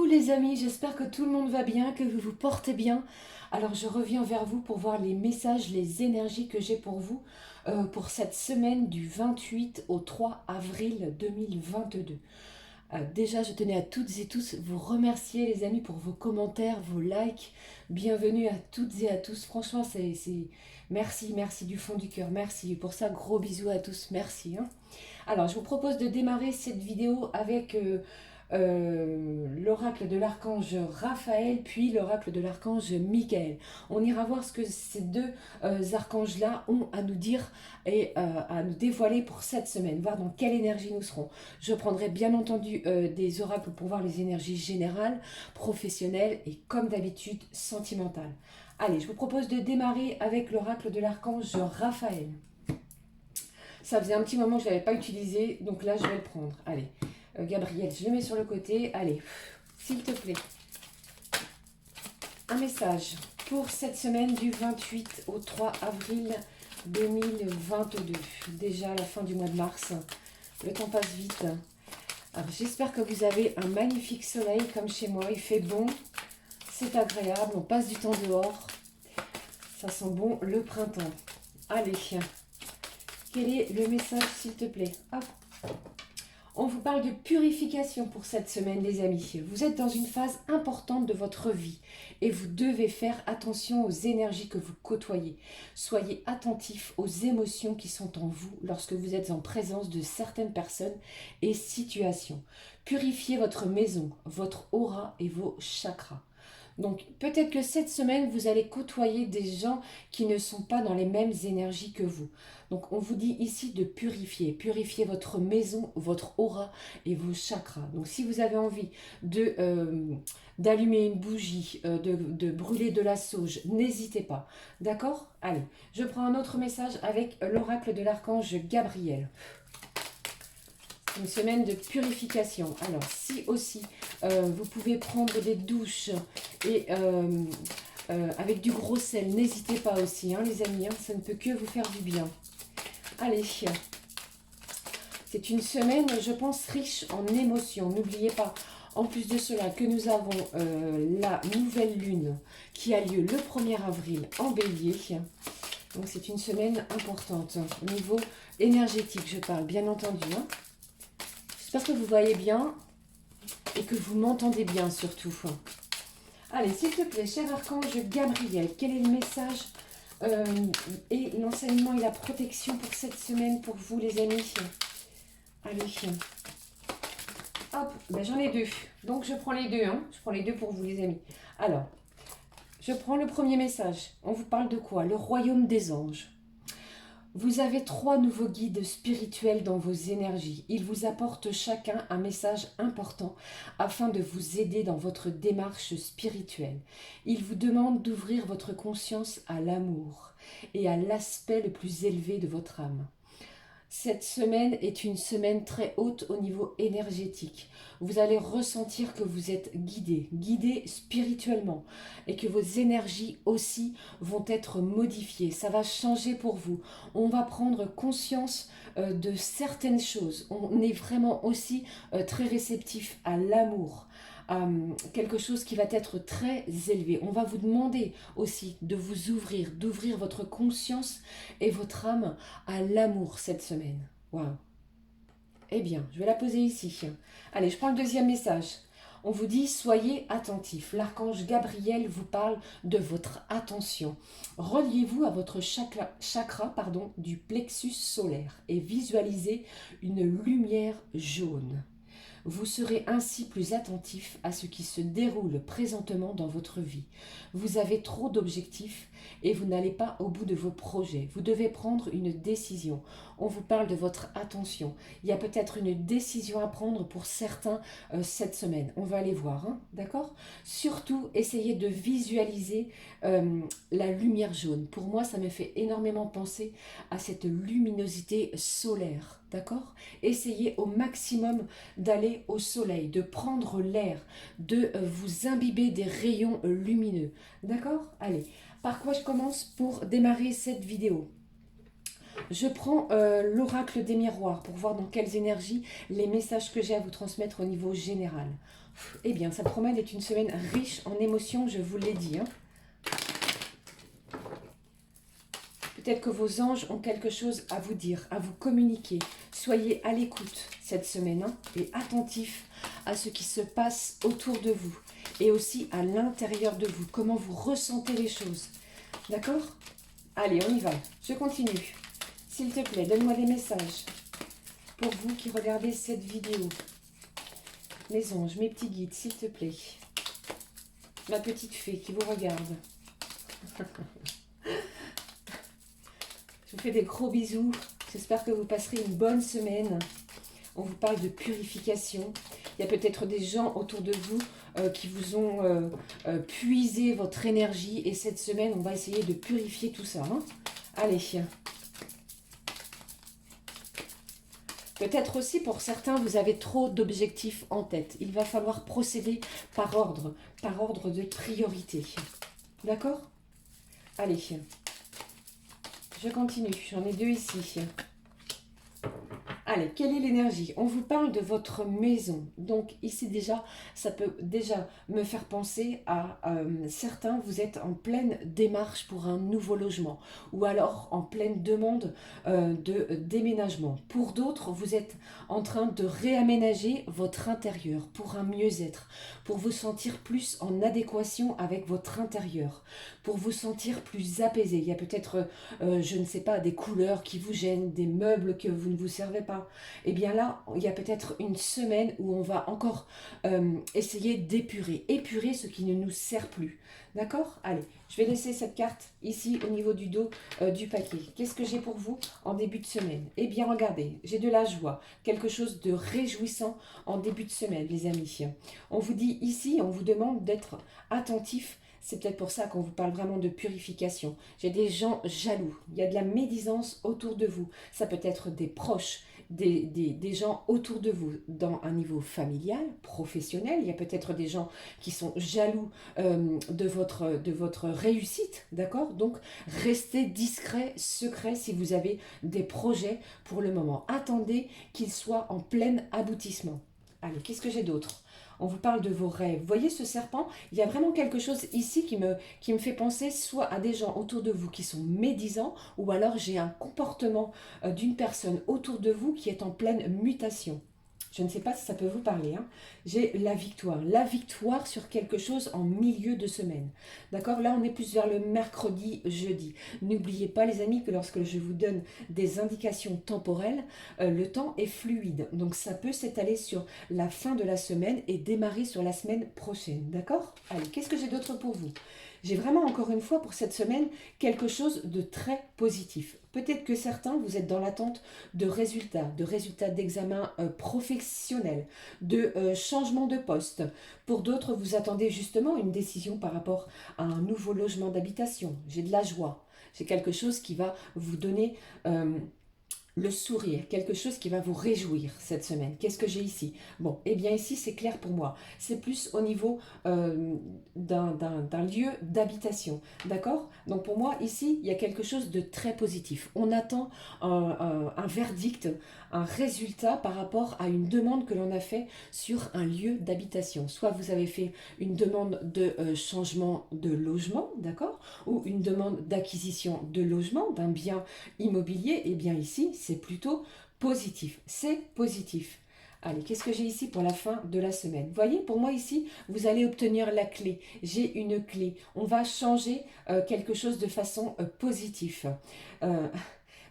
les amis, j'espère que tout le monde va bien, que vous vous portez bien. Alors je reviens vers vous pour voir les messages, les énergies que j'ai pour vous pour cette semaine du 28 au 3 avril 2022. Déjà, je tenais à toutes et tous vous remercier les amis pour vos commentaires, vos likes. Bienvenue à toutes et à tous. Franchement, merci, merci du fond du cœur. Merci. Pour ça, gros bisous à tous. Merci, hein. Alors, je vous propose de démarrer cette vidéo avec l'oracle de l'archange Raphaël, puis l'oracle de l'archange Michael. On ira voir ce que ces deux archanges-là ont à nous dire et à nous dévoiler pour cette semaine, voir dans quelle énergie nous serons. Je prendrai bien entendu des oracles pour voir les énergies générales, professionnelles et comme d'habitude sentimentales. Allez, je vous propose de démarrer avec l'oracle de l'archange Raphaël. Ça faisait un petit moment que je ne l'avais pas utilisé, donc là je vais le prendre. Allez, Gabriel, je le mets sur le côté. Allez, s'il te plaît. Un message pour cette semaine du 28 au 3 avril 2022. Déjà à la fin du mois de mars. Le temps passe vite. Alors j'espère que vous avez un magnifique soleil comme chez moi. Il fait bon, c'est agréable, on passe du temps dehors. Ça sent bon le printemps. Allez, quel est le message, s'il te plaît? Hop. On vous parle de purification pour cette semaine, les amis. Vous êtes dans une phase importante de votre vie et vous devez faire attention aux énergies que vous côtoyez. Soyez attentifs aux émotions qui sont en vous lorsque vous êtes en présence de certaines personnes et situations. Purifiez votre maison, votre aura et vos chakras. Donc peut-être que cette semaine, vous allez côtoyer des gens qui ne sont pas dans les mêmes énergies que vous. Donc on vous dit ici de purifier. Purifier votre maison, votre aura et vos chakras. Donc si vous avez envie d'allumer une bougie, de brûler de la sauge, n'hésitez pas. D'accord? Allez, je prends un autre message avec l'oracle de l'archange Gabriel. Une semaine de purification. Alors, si aussi vous pouvez prendre des douches et avec du gros sel, n'hésitez pas aussi, hein, les amis, hein, ça ne peut que vous faire du bien. Allez, c'est une semaine, je pense, riche en émotions. N'oubliez pas, en plus de cela, que nous avons la nouvelle lune qui a lieu le 1er avril en bélier. Donc, c'est une semaine importante. Au niveau énergétique, je parle, bien entendu, hein. J'espère que vous voyez bien et que vous m'entendez bien surtout. Allez, s'il te plaît, cher archange Gabriel, quel est le message et l'enseignement et la protection pour cette semaine pour vous, les amis? Allez. Hop, ben j'en ai deux. Donc, je prends les deux. Hein. Je prends les deux pour vous, les amis. Alors, je prends le premier message. On vous parle de quoi? Le royaume des anges. Vous avez 3 nouveaux guides spirituels dans vos énergies. Ils vous apportent chacun un message important afin de vous aider dans votre démarche spirituelle. Ils vous demandent d'ouvrir votre conscience à l'amour et à l'aspect le plus élevé de votre âme. Cette semaine est une semaine très haute au niveau énergétique. Vous allez ressentir que vous êtes guidé spirituellement et que vos énergies aussi vont être modifiées. Ça va changer pour vous. On va prendre conscience de certaines choses. On est vraiment aussi très réceptif à l'amour. Quelque chose qui va être très élevé. On va vous demander aussi de vous ouvrir, d'ouvrir votre conscience et votre âme à l'amour cette semaine. Waouh! Eh bien, je vais la poser ici. Allez, je prends le deuxième message. On vous dit, soyez attentifs. L'archange Gabriel vous parle de votre attention. Reliez-vous à votre chakra du plexus solaire et visualisez une lumière jaune. Vous serez ainsi plus attentif à ce qui se déroule présentement dans votre vie. Vous avez trop d'objectifs et vous n'allez pas au bout de vos projets. Vous devez prendre une décision. On vous parle de votre attention. Il y a peut-être une décision à prendre pour certains cette semaine. On va aller voir, hein, d'accord? Surtout, essayez de visualiser la lumière jaune. Pour moi, ça me fait énormément penser à cette luminosité solaire. D'accord? Essayez au maximum d'aller au soleil, de prendre l'air, de vous imbiber des rayons lumineux. D'accord? Allez, par quoi je commence pour démarrer cette vidéo? Je prends l'oracle des miroirs pour voir dans quelles énergies les messages que j'ai à vous transmettre au niveau général. Eh bien, ça promet d'être une semaine riche en émotions, je vous l'ai dit. Hein. Peut-être que vos anges ont quelque chose à vous dire, à vous communiquer. Soyez à l'écoute cette semaine hein, et attentifs à ce qui se passe autour de vous et aussi à l'intérieur de vous, comment vous ressentez les choses. D'accord? Allez, on y va. Je continue. S'il te plaît, donne-moi des messages pour vous qui regardez cette vidéo. Mes anges, mes petits guides, s'il te plaît. Ma petite fée qui vous regarde. Je vous fais des gros bisous. J'espère que vous passerez une bonne semaine. On vous parle de purification. Il y a peut-être des gens autour de vous qui vous ont puisé votre énergie. Et cette semaine, on va essayer de purifier tout ça. Hein. Allez. Peut-être aussi pour certains, vous avez trop d'objectifs en tête. Il va falloir procéder par ordre de priorité. D'accord? Allez. Je continue, j'en ai 2 ici. Allez, quelle est l'énergie? On vous parle de votre maison. Donc ici déjà, ça peut déjà me faire penser à certains, vous êtes en pleine démarche pour un nouveau logement ou alors en pleine demande de déménagement. Pour d'autres, vous êtes en train de réaménager votre intérieur pour un mieux-être, pour vous sentir plus en adéquation avec votre intérieur, pour vous sentir plus apaisé. Il y a peut-être, je ne sais pas, des couleurs qui vous gênent, des meubles que vous ne vous servez pas. Et bien là, il y a peut-être une semaine où on va encore essayer d'épurer, épurer ce qui ne nous sert plus. D'accord? Allez, je vais laisser cette carte ici au niveau du dos du paquet. Qu'est-ce que j'ai pour vous en début de semaine? Eh bien, regardez, j'ai de la joie, quelque chose de réjouissant en début de semaine, les amis. On vous dit ici, on vous demande d'être attentif. C'est peut-être pour ça qu'on vous parle vraiment de purification. J'ai des gens jaloux. Il y a de la médisance autour de vous. Ça peut être des proches, des gens autour de vous dans un niveau familial, professionnel. Il y a peut-être des gens qui sont jaloux de votre réussite. D'accord? Donc, restez discret, secret si vous avez des projets pour le moment. Attendez qu'ils soient en plein aboutissement. Allez, qu'est-ce que j'ai d'autre? On vous parle de vos rêves. Vous voyez ce serpent? Il y a vraiment quelque chose ici qui me fait penser soit à des gens autour de vous qui sont médisants, ou alors j'ai un comportement d'une personne autour de vous qui est en pleine mutation. Je ne sais pas si ça peut vous parler. Hein. J'ai la victoire sur quelque chose en milieu de semaine. D'accord? Là, on est plus vers le mercredi, jeudi. N'oubliez pas, les amis, que lorsque je vous donne des indications temporelles, le temps est fluide. Donc, ça peut s'étaler sur la fin de la semaine et démarrer sur la semaine prochaine. D'accord? Allez, qu'est-ce que j'ai d'autre pour vous? J'ai vraiment, encore une fois, pour cette semaine, quelque chose de très positif. Peut-être que certains, vous êtes dans l'attente de résultats d'examen professionnels, de changement de poste. Pour d'autres, vous attendez justement une décision par rapport à un nouveau logement d'habitation. J'ai de la joie. J'ai quelque chose qui va vous donner le sourire, quelque chose qui va vous réjouir cette semaine. Qu'est-ce que j'ai ici? Bon, eh bien ici c'est clair pour moi. C'est plus au niveau d'un lieu d'habitation. D'accord? Donc pour moi ici, il y a quelque chose de très positif. On attend un verdict, un résultat par rapport à une demande que l'on a fait sur un lieu d'habitation. Soit vous avez fait une demande de changement de logement, d'accord? Ou une demande d'acquisition de logement, d'un bien immobilier. Et bien ici, c'est plutôt positif. C'est positif. Allez, qu'est-ce que j'ai ici pour la fin de la semaine? Vous voyez, pour moi ici, vous allez obtenir la clé. J'ai une clé. On va changer quelque chose de façon positive.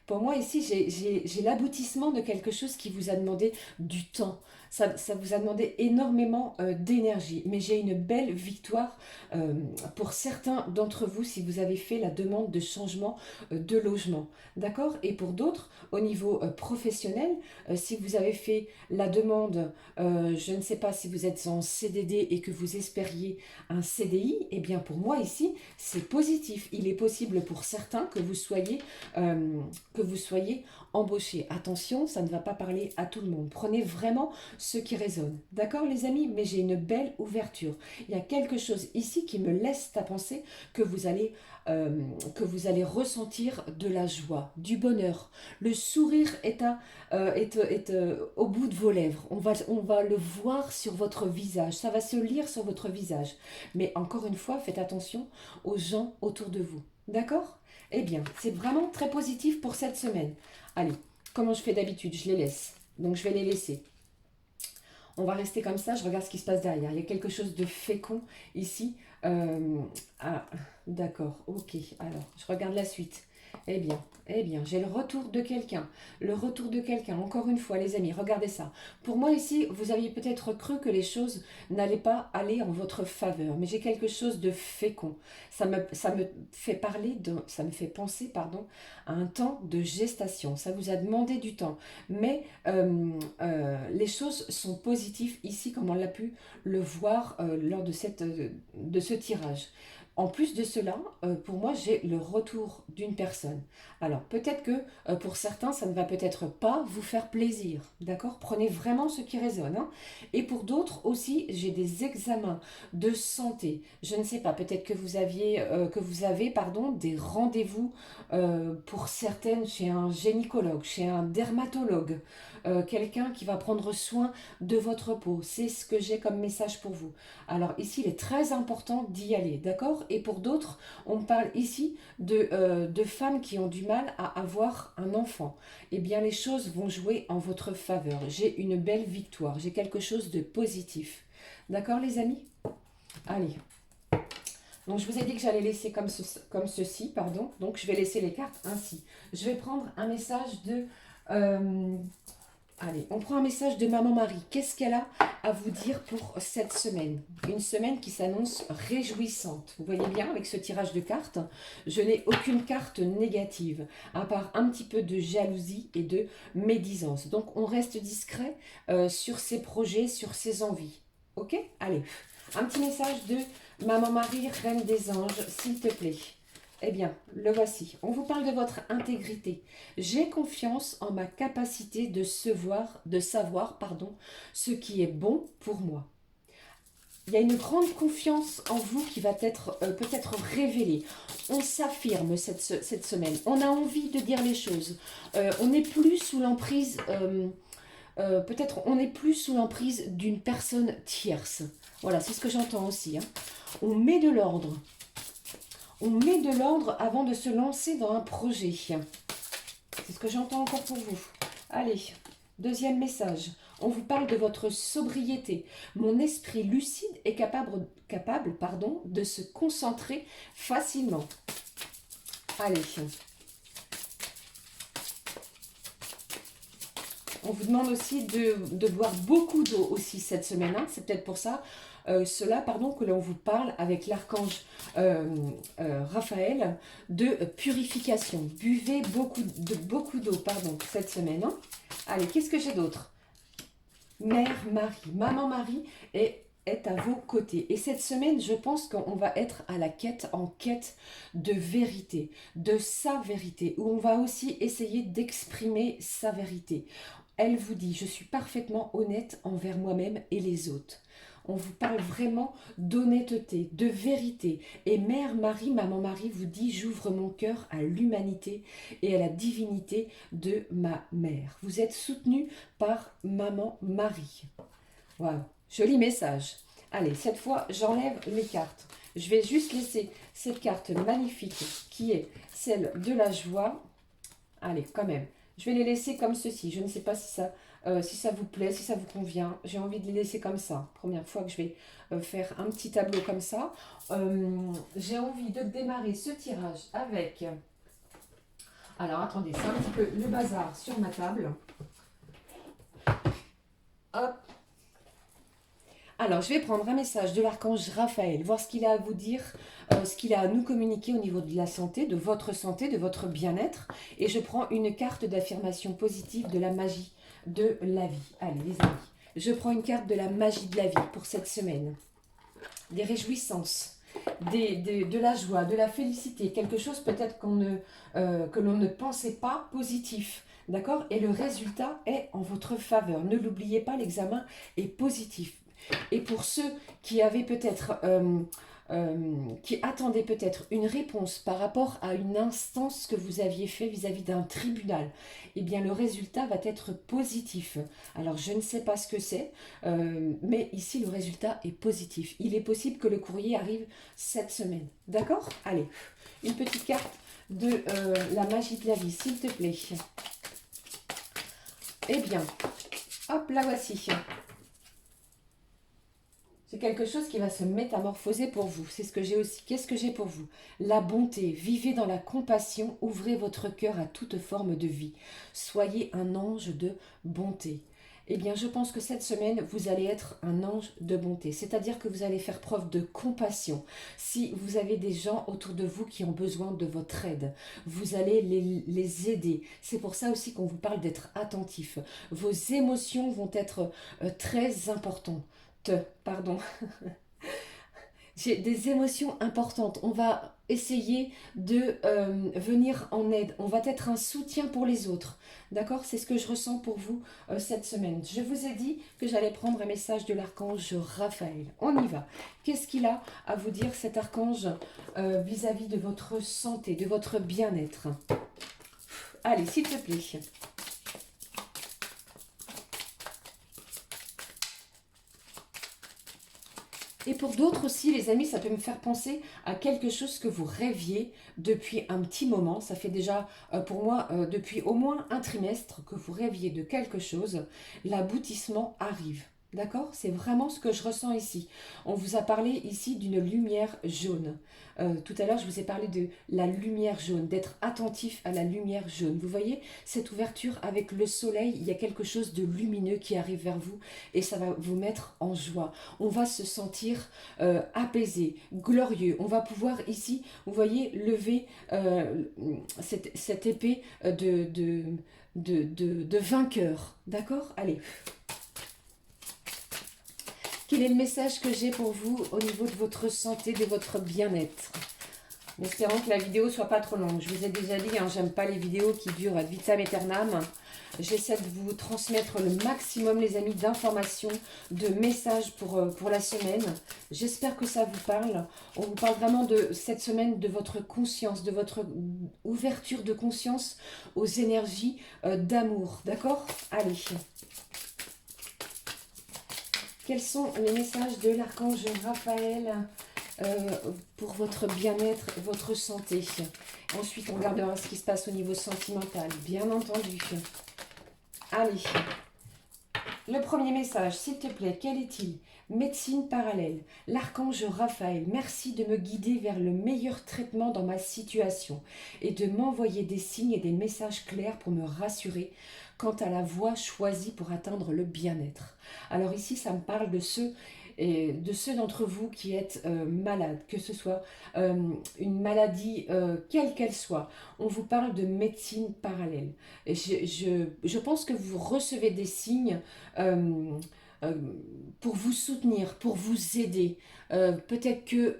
Pour moi ici, j'ai l'aboutissement de quelque chose qui vous a demandé du temps. Ça vous a demandé énormément d'énergie. Mais j'ai une belle victoire pour certains d'entre vous si vous avez fait la demande de changement de logement. D'accord? Et pour d'autres, au niveau professionnel, si vous avez fait la demande, je ne sais pas si vous êtes en CDD et que vous espériez un CDI, eh bien pour moi ici, c'est positif. Il est possible pour certains que vous soyez embauché. Attention, ça ne va pas parler à tout le monde. Prenez vraiment ce qui résonne. D'accord les amis? Mais j'ai une belle ouverture. Il y a quelque chose ici qui me laisse à penser que vous allez ressentir de la joie, du bonheur. Le sourire est au bout de vos lèvres. On va le voir sur votre visage. Ça va se lire sur votre visage. Mais encore une fois, faites attention aux gens autour de vous. D'accord? Eh bien, c'est vraiment très positif pour cette semaine. Allez, comment je fais d'habitude? Je les laisse. Donc, je vais les laisser. On va rester comme ça, je regarde ce qui se passe derrière. Il y a quelque chose de fécond ici. Ah, d'accord, ok. Alors, je regarde la suite. Eh bien, j'ai le retour de quelqu'un. Le retour de quelqu'un. Encore une fois, les amis, regardez ça. Pour moi ici, vous aviez peut-être cru que les choses n'allaient pas aller en votre faveur. Mais j'ai quelque chose de fécond. Ça me fait ça me fait penser, pardon, à un temps de gestation. Ça vous a demandé du temps. Mais les choses sont positives ici, comme on l'a pu le voir lors de ce tirage. En plus de cela, pour moi, j'ai le retour d'une personne. Alors, peut-être que pour certains, ça ne va peut-être pas vous faire plaisir, d'accord? Prenez vraiment ce qui résonne, hein. Et pour d'autres aussi, j'ai des examens de santé. Je ne sais pas, peut-être que vous avez, pardon, des rendez-vous pour certaines chez un gynécologue, chez un dermatologue, quelqu'un qui va prendre soin de votre peau. C'est ce que j'ai comme message pour vous. Alors ici, il est très important d'y aller, d'accord? Et pour d'autres, on parle ici de femmes qui ont du mal à avoir un enfant. Eh bien, les choses vont jouer en votre faveur. J'ai une belle victoire, j'ai quelque chose de positif. D'accord, les amis? Allez. Donc, je vous ai dit que j'allais laisser comme ceci, pardon. Donc, je vais laisser les cartes ainsi. Je vais prendre un message de... allez, on prend un message de Maman Marie. Qu'est-ce qu'elle a à vous dire pour cette semaine? Une semaine qui s'annonce réjouissante. Vous voyez bien, avec ce tirage de cartes, je n'ai aucune carte négative, à part un petit peu de jalousie et de médisance. Donc, on reste discret sur ses projets, sur ses envies. Ok? Allez, un petit message de Maman Marie, Reine des Anges, s'il te plaît. Eh bien, le voici. On vous parle de votre intégrité. J'ai confiance en ma capacité de savoir, ce qui est bon pour moi. Il y a une grande confiance en vous qui va être peut-être révélée. On s'affirme cette semaine. On a envie de dire les choses. On n'est plus sous l'emprise... peut-être on n'est plus sous l'emprise d'une personne tierce. Voilà, c'est ce que j'entends aussi, hein. On met de l'ordre. On met de l'ordre avant de se lancer dans un projet. C'est ce que j'entends encore pour vous. Allez, deuxième message. On vous parle de votre sobriété. Mon esprit lucide est capable de se concentrer facilement. Allez. On vous demande aussi de boire beaucoup d'eau aussi cette semaine, hein. C'est peut-être pour ça, que l'on vous parle avec l'archange Raphaël de purification. Buvez beaucoup d'eau, cette semaine, hein. Allez, qu'est-ce que j'ai d'autre? Mère Marie, Maman Marie est à vos côtés. Et cette semaine, je pense qu'on va être en quête de vérité, de sa vérité, où on va aussi essayer d'exprimer sa vérité. Elle vous dit, je suis parfaitement honnête envers moi-même et les autres. On vous parle vraiment d'honnêteté, de vérité. Et Mère Marie, Maman Marie vous dit, j'ouvre mon cœur à l'humanité et à la divinité de ma mère. Vous êtes soutenu par Maman Marie. Waouh, joli message. Allez, cette fois, j'enlève les cartes. Je vais juste laisser cette carte magnifique qui est celle de la joie. Allez, quand même. Je vais les laisser comme ceci. Je ne sais pas si ça vous plaît, si ça vous convient. J'ai envie de les laisser comme ça. Première fois que je vais faire un petit tableau comme ça. J'ai envie de démarrer ce tirage avec... Alors, attendez, c'est un petit peu le bazar sur ma table. Hop. Alors, je vais prendre un message de l'archange Raphaël, voir ce qu'il a à vous dire, ce qu'il a à nous communiquer au niveau de la santé, de votre bien-être. Et je prends une carte d'affirmation positive de la magie de la vie. Allez, les amis, je prends une carte de la magie de la vie pour cette semaine. Des réjouissances, de la joie, de la félicité, quelque chose peut-être que l'on ne pensait pas positif. D'accord? Et le résultat est en votre faveur. Ne l'oubliez pas, l'examen est positif. Et pour ceux qui avaient peut-être, qui attendaient peut-être une réponse par rapport à une instance que vous aviez fait vis-à-vis d'un tribunal, eh bien le résultat va être positif. Alors je ne sais pas ce que c'est, mais ici le résultat est positif. Il est possible que le courrier arrive cette semaine. D'accord? Allez, une petite carte de la magie de la vie, s'il te plaît. Eh bien, hop, la voici. C'est quelque chose qui va se métamorphoser pour vous. C'est ce que j'ai aussi. Qu'est-ce que j'ai pour vous? La bonté. Vivez dans la compassion. Ouvrez votre cœur à toute forme de vie. Soyez un ange de bonté. Eh bien, je pense que cette semaine, vous allez être un ange de bonté. C'est-à-dire que vous allez faire preuve de compassion. Si vous avez des gens autour de vous qui ont besoin de votre aide, vous allez les aider. C'est pour ça aussi qu'on vous parle d'être attentif. Vos émotions vont être très importantes. Pardon. J'ai des émotions importantes. On va essayer de venir en aide. On va être un soutien pour les autres. D'accord? C'est ce que je ressens pour vous cette semaine. Je vous ai dit que j'allais prendre un message de l'archange Raphaël. On y va. Qu'est-ce qu'il a à vous dire, cet archange, vis-à-vis de votre santé, de votre bien-être? Allez, s'il te plaît. Et pour d'autres aussi, les amis, ça peut me faire penser à quelque chose que vous rêviez depuis un petit moment. Ça fait déjà, pour moi, depuis au moins un trimestre que vous rêviez de quelque chose. L'aboutissement arrive. D'accord? C'est vraiment ce que je ressens ici. On vous a parlé ici d'une lumière jaune. Tout à l'heure, je vous ai parlé de la lumière jaune, d'être attentif à la lumière jaune. Vous voyez, cette ouverture avec le soleil, il y a quelque chose de lumineux qui arrive vers vous et ça va vous mettre en joie. On va se sentir apaisé, glorieux. On va pouvoir ici, vous voyez, lever cette épée de vainqueur. D'accord? Allez. Quel est le message que j'ai pour vous au niveau de votre santé, de votre bien-être? En espérant que la vidéo soit pas trop longue. Je vous ai déjà dit, hein, j'aime pas les vidéos qui durent ad vitam aeternam. J'essaie de vous transmettre le maximum, les amis, d'informations, de messages pour la semaine. J'espère que ça vous parle. On vous parle vraiment de cette semaine, de votre conscience, de votre ouverture de conscience aux énergies d'amour. D'accord? Allez. Quels sont les messages de l'archange Raphaël pour votre bien-être, votre santé? Ensuite, on regardera ce qui se passe au niveau sentimental, bien entendu. Allez, le premier message, s'il te plaît, quel est-il? Médecine parallèle. L'archange Raphaël, merci de me guider vers le meilleur traitement dans ma situation et de m'envoyer des signes et des messages clairs pour me rassurer quant à la voie choisie pour atteindre le bien-être. Alors ici, ça me parle de ceux d'entre vous qui êtes malades, que ce soit une maladie quelle qu'elle soit. On vous parle de médecine parallèle. Et je pense que vous recevez des signes euh, pour vous soutenir, pour vous aider. Peut-être que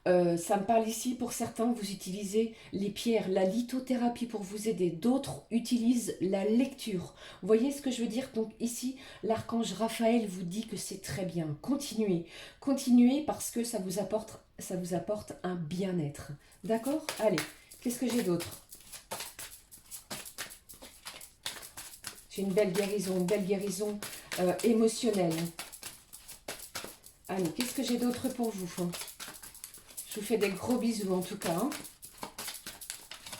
ça me parle ici, pour certains, vous utilisez les pierres, la lithothérapie pour vous aider. D'autres utilisent la lecture. Vous voyez ce que je veux dire? Donc ici, l'archange Raphaël vous dit que c'est très bien. Continuez. Continuez parce que ça vous apporte un bien-être. D'accord? Allez, qu'est-ce que j'ai d'autre? J'ai une belle guérison émotionnelle. Allez, qu'est-ce que j'ai d'autre pour vous? Je vous fais des gros bisous en tout cas. Hein.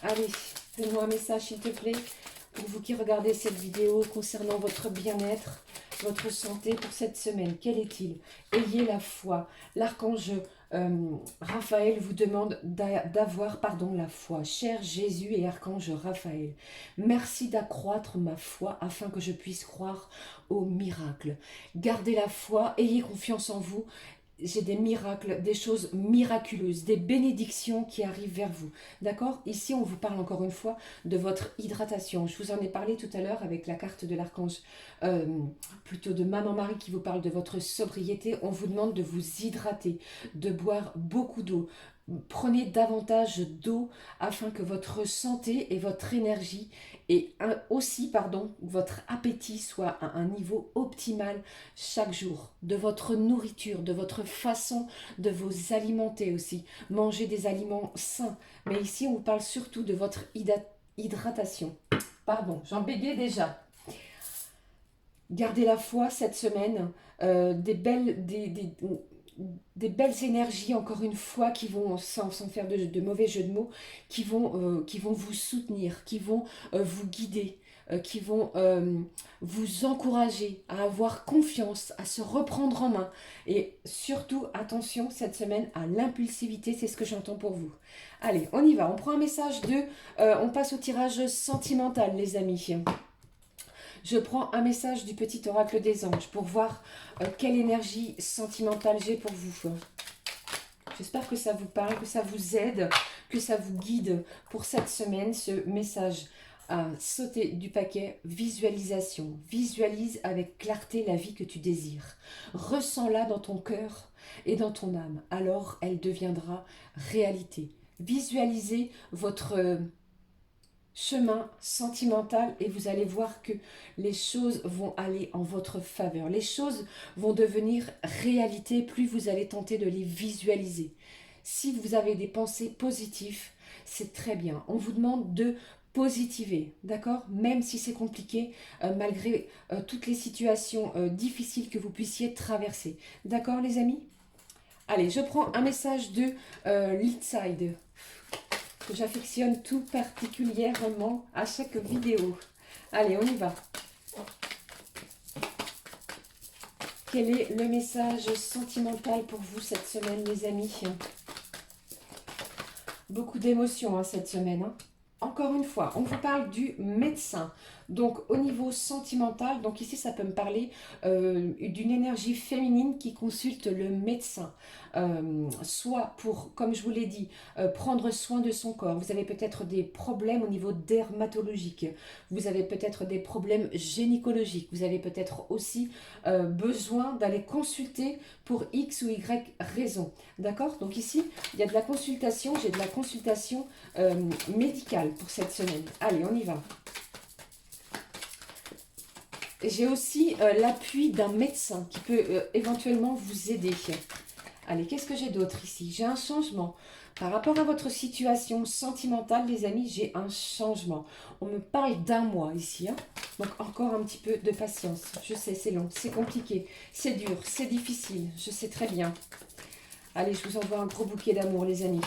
Allez, fais-moi un message s'il te plaît. Pour vous qui regardez cette vidéo concernant votre bien-être, votre santé pour cette semaine. Quel est-il? Ayez la foi. L'archange Raphaël vous demande d'avoir la foi. Cher Jésus et archange Raphaël, merci d'accroître ma foi afin que je puisse croire au miracle. Gardez la foi, ayez confiance en vous. J'ai des miracles, des choses miraculeuses, des bénédictions qui arrivent vers vous. D'accord? Ici, on vous parle encore une fois de votre hydratation. Je vous en ai parlé tout à l'heure avec la carte de l'archange, plutôt de Maman Marie qui vous parle de votre sobriété. On vous demande de vous hydrater, de boire beaucoup d'eau. Prenez davantage d'eau afin que votre santé et votre énergie et aussi votre appétit soient à un niveau optimal chaque jour. De votre nourriture, de votre façon de vous alimenter aussi. Mangez des aliments sains. Mais ici, on vous parle surtout de votre hydratation. Pardon, j'en bégayais déjà. Gardez la foi cette semaine, des belles énergies, encore une fois, qui vont, sans faire de mauvais jeux de mots, qui vont vous soutenir, qui vont vous guider, qui vont vous encourager à avoir confiance, à se reprendre en main. Et surtout, attention cette semaine à l'impulsivité, c'est ce que j'entends pour vous. Allez, on y va, on prend un message on passe au tirage sentimental, les amis. Je prends un message du petit oracle des anges pour voir quelle énergie sentimentale j'ai pour vous. J'espère que ça vous parle, que ça vous aide, que ça vous guide pour cette semaine, ce message à sauter du paquet. Visualisation. Visualise avec clarté la vie que tu désires. Ressens-la dans ton cœur et dans ton âme. Alors, elle deviendra réalité. Visualisez votre chemin sentimental et vous allez voir que les choses vont aller en votre faveur. Les choses vont devenir réalité plus vous allez tenter de les visualiser. Si vous avez des pensées positives, c'est très bien. On vous demande de positiver, d'accord? Même si c'est compliqué, malgré toutes les situations difficiles que vous puissiez traverser. D'accord les amis? Allez, je prends un message de Leadside que j'affectionne tout particulièrement à chaque vidéo. Allez, on y va. Quel est le message sentimental pour vous cette semaine, les amis? Beaucoup d'émotions cette semaine. Encore une fois, on vous parle du médecin. Donc au niveau sentimental, donc ici ça peut me parler d'une énergie féminine qui consulte le médecin. Soit pour, comme je vous l'ai dit, prendre soin de son corps. Vous avez peut-être des problèmes au niveau dermatologique. Vous avez peut-être des problèmes gynécologiques. Vous avez peut-être aussi besoin d'aller consulter pour X ou Y raison. D'accord? Donc ici, il y a de la consultation. J'ai de la consultation médicale pour cette semaine. Allez, on y va. J'ai aussi l'appui d'un médecin qui peut éventuellement vous aider. Allez, qu'est-ce que j'ai d'autre ici? J'ai un changement. Par rapport à votre situation sentimentale, les amis, j'ai un changement. On me parle d'un mois ici. Donc, encore un petit peu de patience. Je sais, c'est long, c'est compliqué, c'est dur, c'est difficile. Je sais très bien. Allez, je vous envoie un gros bouquet d'amour, les amis.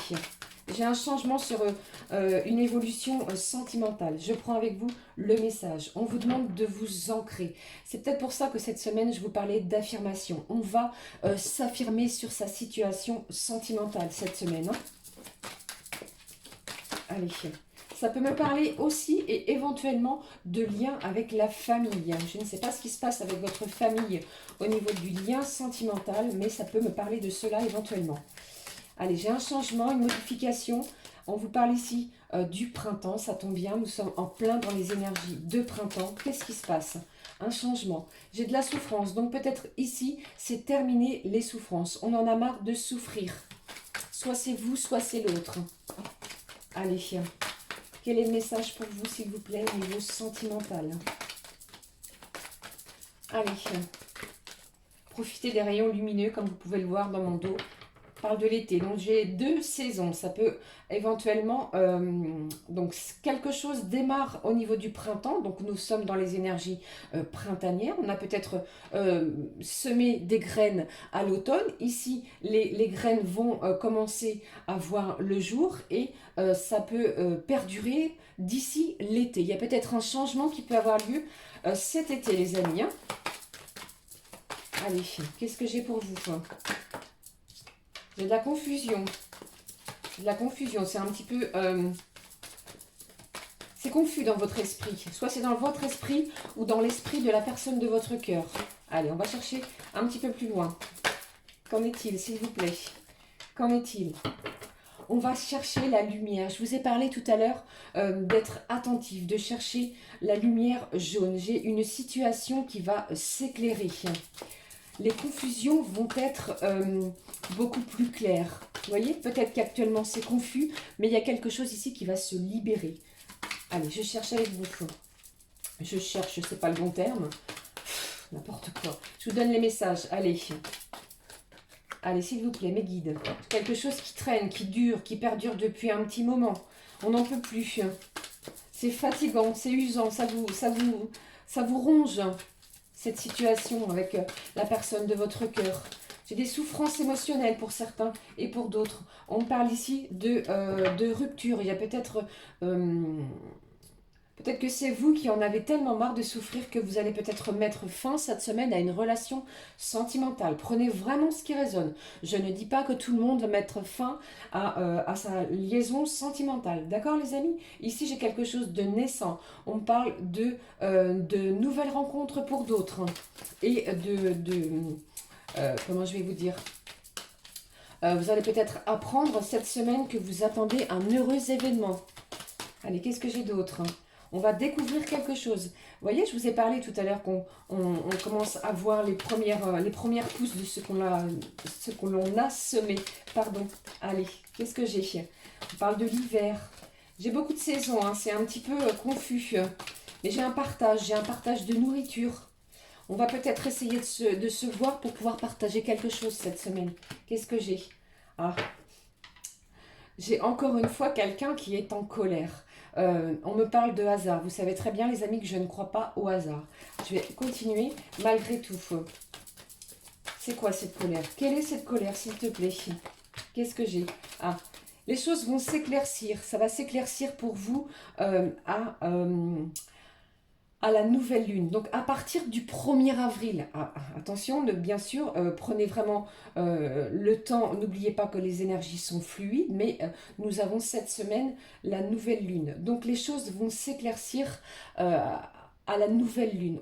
J'ai un changement sur une évolution sentimentale. Je prends avec vous le message. On vous demande de vous ancrer. C'est peut-être pour ça que cette semaine, je vous parlais d'affirmation. On va s'affirmer sur sa situation sentimentale cette semaine. Allez, ça peut me parler aussi et éventuellement de lien avec la famille. Je ne sais pas ce qui se passe avec votre famille au niveau du lien sentimental, mais ça peut me parler de cela éventuellement. Allez, j'ai un changement, une modification. On vous parle ici du printemps, ça tombe bien. Nous sommes en plein dans les énergies de printemps. Qu'est-ce qui se passe? Un changement. J'ai de la souffrance, donc peut-être ici, c'est terminer les souffrances. On en a marre de souffrir. Soit c'est vous, soit c'est l'autre. Allez, quel est le message pour vous, s'il vous plaît, au niveau sentimental? Allez, profitez des rayons lumineux, comme vous pouvez le voir dans mon dos. Parle de l'été, donc j'ai 2 saisons, ça peut éventuellement, donc quelque chose démarre au niveau du printemps, donc nous sommes dans les énergies printanières, on a peut-être semé des graines à l'automne, ici les graines vont commencer à voir le jour et ça peut perdurer d'ici l'été. Il y a peut-être un changement qui peut avoir lieu cet été, les amis. Allez, qu'est-ce que j'ai pour vous? J'ai de la confusion. De la confusion, c'est un petit peu... c'est confus dans votre esprit. Soit c'est dans votre esprit ou dans l'esprit de la personne de votre cœur. Allez, on va chercher un petit peu plus loin. Qu'en est-il, s'il vous plaît? Qu'en est-il? On va chercher la lumière. Je vous ai parlé tout à l'heure d'être attentif, de chercher la lumière jaune. J'ai une situation qui va s'éclairer. Les confusions vont être beaucoup plus claires. Vous voyez, peut-être qu'actuellement c'est confus, mais il y a quelque chose ici qui va se libérer. Allez, je cherche avec vous. Je cherche, c'est pas le bon terme. N'importe quoi. Je vous donne les messages. Allez. Allez, s'il vous plaît, mes guides. Quelque chose qui traîne, qui dure, qui perdure depuis un petit moment. On n'en peut plus. C'est fatigant, c'est usant, ça vous ronge, cette situation avec la personne de votre cœur. J'ai des souffrances émotionnelles pour certains et pour d'autres. On parle ici de rupture. Il y a peut-être peut-être que c'est vous qui en avez tellement marre de souffrir que vous allez peut-être mettre fin cette semaine à une relation sentimentale. Prenez vraiment ce qui résonne. Je ne dis pas que tout le monde va mettre fin à sa liaison sentimentale. D'accord les amis? Ici j'ai quelque chose de naissant. On parle de nouvelles rencontres pour d'autres. Et comment je vais vous dire? Vous allez peut-être apprendre cette semaine que vous attendez un heureux événement. Allez, qu'est-ce que j'ai d'autre? On va découvrir quelque chose. Vous voyez, je vous ai parlé tout à l'heure qu'on commence à voir les premières pousses de ce qu'on l'on a semé. Pardon. Allez, qu'est-ce que j'ai? On parle de l'hiver. J'ai beaucoup de saisons, hein, c'est un petit peu confus. Mais j'ai un partage de nourriture. On va peut-être essayer de se voir pour pouvoir partager quelque chose cette semaine. Qu'est-ce que j'ai? Ah, j'ai encore une fois quelqu'un qui est en colère. On me parle de hasard. Vous savez très bien, les amis, que je ne crois pas au hasard. Je vais continuer malgré tout. C'est quoi cette colère? Quelle est cette colère, s'il te plaît? Qu'est-ce que j'ai? Ah, les choses vont s'éclaircir. Ça va s'éclaircir pour vous à la nouvelle lune. Donc à partir du 1er avril, attention, bien sûr, prenez vraiment le temps, n'oubliez pas que les énergies sont fluides, mais nous avons cette semaine la nouvelle lune. Donc les choses vont s'éclaircir à la nouvelle lune.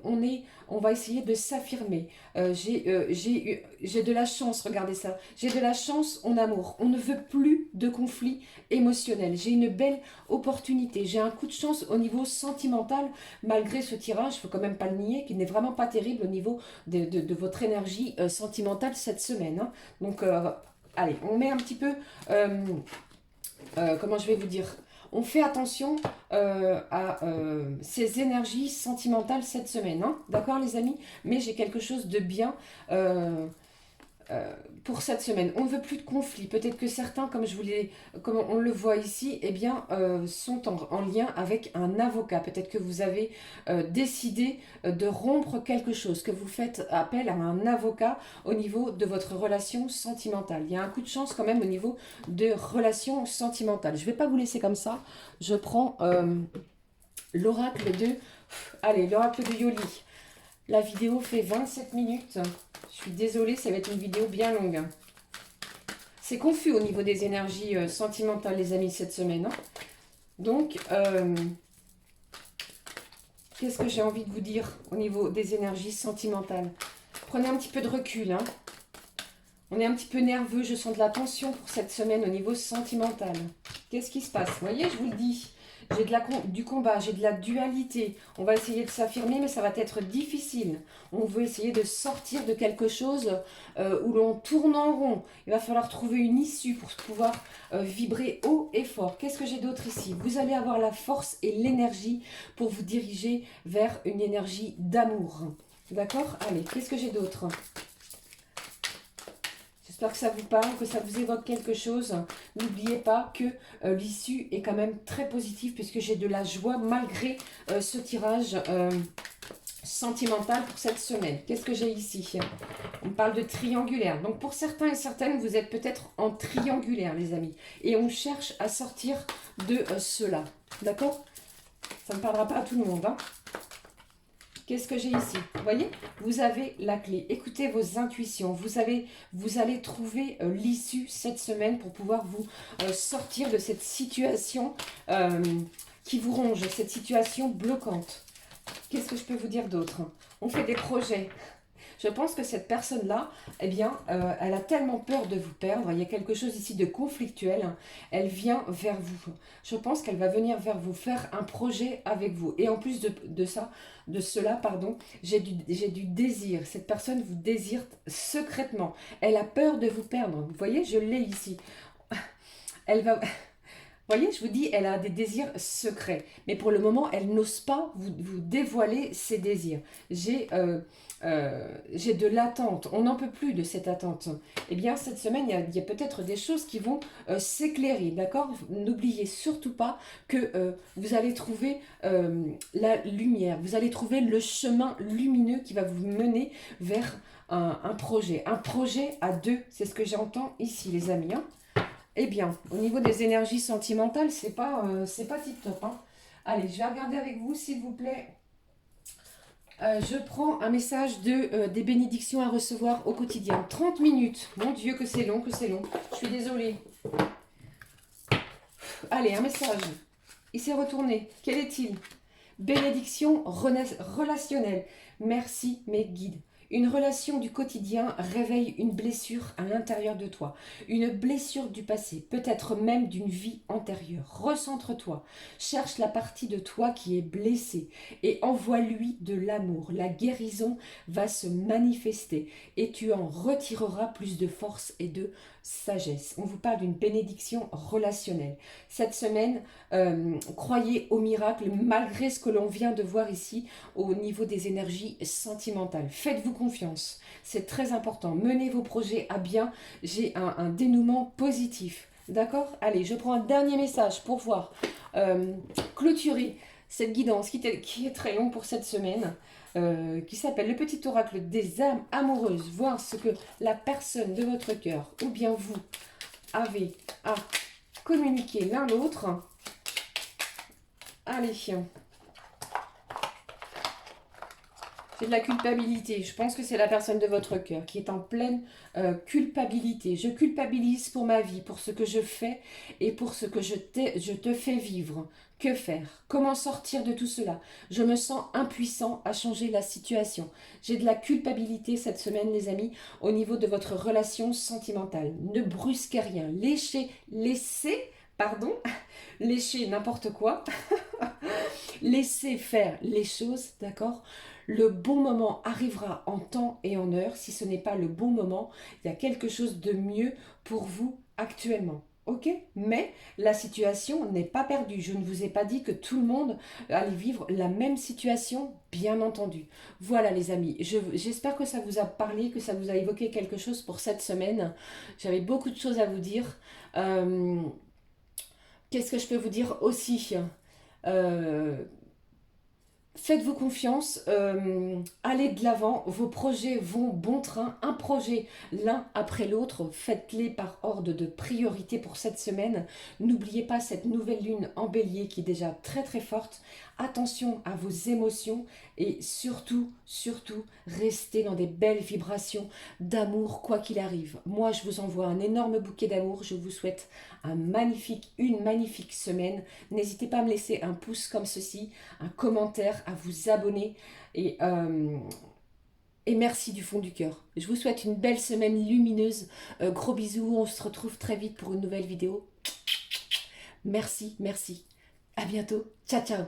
On va essayer de s'affirmer. J'ai de la chance, regardez ça. J'ai de la chance en amour. On ne veut plus de conflits émotionnels. J'ai une belle opportunité. J'ai un coup de chance au niveau sentimental, malgré ce tirage, il ne faut quand même pas le nier, qui n'est vraiment pas terrible au niveau de votre énergie sentimentale cette semaine. Hein. Donc, allez, on met un petit peu... comment je vais vous dire? On fait attention à ces énergies sentimentales cette semaine. Hein, d'accord les amis? Mais j'ai quelque chose de bien pour cette semaine. On ne veut plus de conflits. Peut-être que certains, comme on le voit ici, eh bien, sont en lien avec un avocat. Peut-être que vous avez décidé de rompre quelque chose, que vous faites appel à un avocat au niveau de votre relation sentimentale. Il y a un coup de chance quand même au niveau de relation sentimentale. Je ne vais pas vous laisser comme ça. Je prends l'oracle de... Allez, l'oracle de Yoli. La vidéo fait 27 minutes. Je suis désolée, ça va être une vidéo bien longue. C'est confus au niveau des énergies sentimentales, les amis, cette semaine. Hein. Donc, qu'est-ce que j'ai envie de vous dire au niveau des énergies sentimentales? Prenez un petit peu de recul. Hein. On est un petit peu nerveux, je sens de la tension pour cette semaine au niveau sentimental. Qu'est-ce qui se passe? Vous voyez, je vous le dis. J'ai du combat, j'ai de la dualité. On va essayer de s'affirmer, mais ça va être difficile. On veut essayer de sortir de quelque chose où l'on tourne en rond. Il va falloir trouver une issue pour pouvoir vibrer haut et fort. Qu'est-ce que j'ai d'autre ici? Vous allez avoir la force et l'énergie pour vous diriger vers une énergie d'amour. D'accord? Allez, qu'est-ce que j'ai d'autre? J'espère que ça vous parle, que ça vous évoque quelque chose. N'oubliez pas que l'issue est quand même très positive puisque j'ai de la joie malgré ce tirage sentimental pour cette semaine. Qu'est-ce que j'ai ici? On parle de triangulaire. Donc pour certains et certaines, vous êtes peut-être en triangulaire, les amis. Et on cherche à sortir de cela. D'accord? Ça ne parlera pas à tout le monde, hein. Qu'est-ce que j'ai ici? Vous voyez? Vous avez la clé. Écoutez vos intuitions. Vous allez trouver l'issue cette semaine pour pouvoir vous sortir de cette situation qui vous ronge, cette situation bloquante. Qu'est-ce que je peux vous dire d'autre? On fait des projets. Je pense que cette personne-là, eh bien, elle a tellement peur de vous perdre. Il y a quelque chose ici de conflictuel. Elle vient vers vous. Je pense qu'elle va venir vers vous, faire un projet avec vous. Et en plus de cela, pardon, j'ai du désir. Cette personne vous désire secrètement. Elle a peur de vous perdre. Vous voyez, je l'ai ici. Elle va... Vous voyez, je vous dis, elle a des désirs secrets. Mais pour le moment, elle n'ose pas vous dévoiler ses désirs. J'ai de l'attente. On n'en peut plus de cette attente. Eh bien, cette semaine, il y a peut-être des choses qui vont s'éclairer, d'accord? N'oubliez surtout pas que vous allez trouver la lumière. Vous allez trouver le chemin lumineux qui va vous mener vers un projet. Un projet à deux, c'est ce que j'entends ici, les amis, hein. Eh bien, au niveau des énergies sentimentales, c'est pas tip-top, hein. Allez, je vais regarder avec vous, s'il vous plaît. Je prends un message des bénédictions à recevoir au quotidien. 30 minutes. Mon Dieu, que c'est long, que c'est long. Je suis désolée. Allez, un message. Il s'est retourné. Quel est-il? Bénédiction relationnelle. Merci, mes guides. Une relation du quotidien réveille une blessure à l'intérieur de toi, une blessure du passé, peut-être même d'une vie antérieure. Recentre-toi, cherche la partie de toi qui est blessée et envoie-lui de l'amour. La guérison va se manifester et tu en retireras plus de force et de sagesse. On vous parle d'une bénédiction relationnelle. Cette semaine, croyez au miracle malgré ce que l'on vient de voir ici au niveau des énergies sentimentales. Faites-vous confiance, c'est très important. Menez vos projets à bien. J'ai un dénouement positif. D'accord? Allez, je prends un dernier message pour voir. Clôturer cette guidance qui est très longue pour cette semaine. Qui s'appelle le petit oracle des âmes amoureuses. Voir ce que la personne de votre cœur ou bien vous avez à communiquer l'un l'autre. Allez, c'est de la culpabilité. Je pense que c'est la personne de votre cœur qui est en pleine culpabilité. Je culpabilise pour ma vie, pour ce que je fais et pour ce que je te fais vivre. Que faire? Comment sortir de tout cela? Je me sens impuissant à changer la situation. J'ai de la culpabilité cette semaine, les amis, au niveau de votre relation sentimentale. Ne brusquez rien. Léchez n'importe quoi. Laissez faire les choses, d'accord? Le bon moment arrivera en temps et en heure. Si ce n'est pas le bon moment, il y a quelque chose de mieux pour vous actuellement. Ok? Mais la situation n'est pas perdue. Je ne vous ai pas dit que tout le monde allait vivre la même situation, bien entendu. Voilà les amis, j'espère que ça vous a parlé, que ça vous a évoqué quelque chose pour cette semaine. J'avais beaucoup de choses à vous dire. Qu'est-ce que je peux vous dire aussi? Euh, Faites-vous confiance, allez de l'avant, vos projets vont bon train, un projet l'un après l'autre, faites-les par ordre de priorité pour cette semaine. N'oubliez pas cette nouvelle lune en bélier qui est déjà très très forte. Attention à vos émotions et surtout, surtout, restez dans des belles vibrations d'amour quoi qu'il arrive. Moi, je vous envoie un énorme bouquet d'amour, je vous souhaite une magnifique semaine. N'hésitez pas à me laisser un pouce comme ceci, un commentaire, à vous abonner et merci du fond du cœur. Je vous souhaite une belle semaine lumineuse. Gros bisous, on se retrouve très vite pour une nouvelle vidéo. Merci, merci. À bientôt. Ciao, ciao.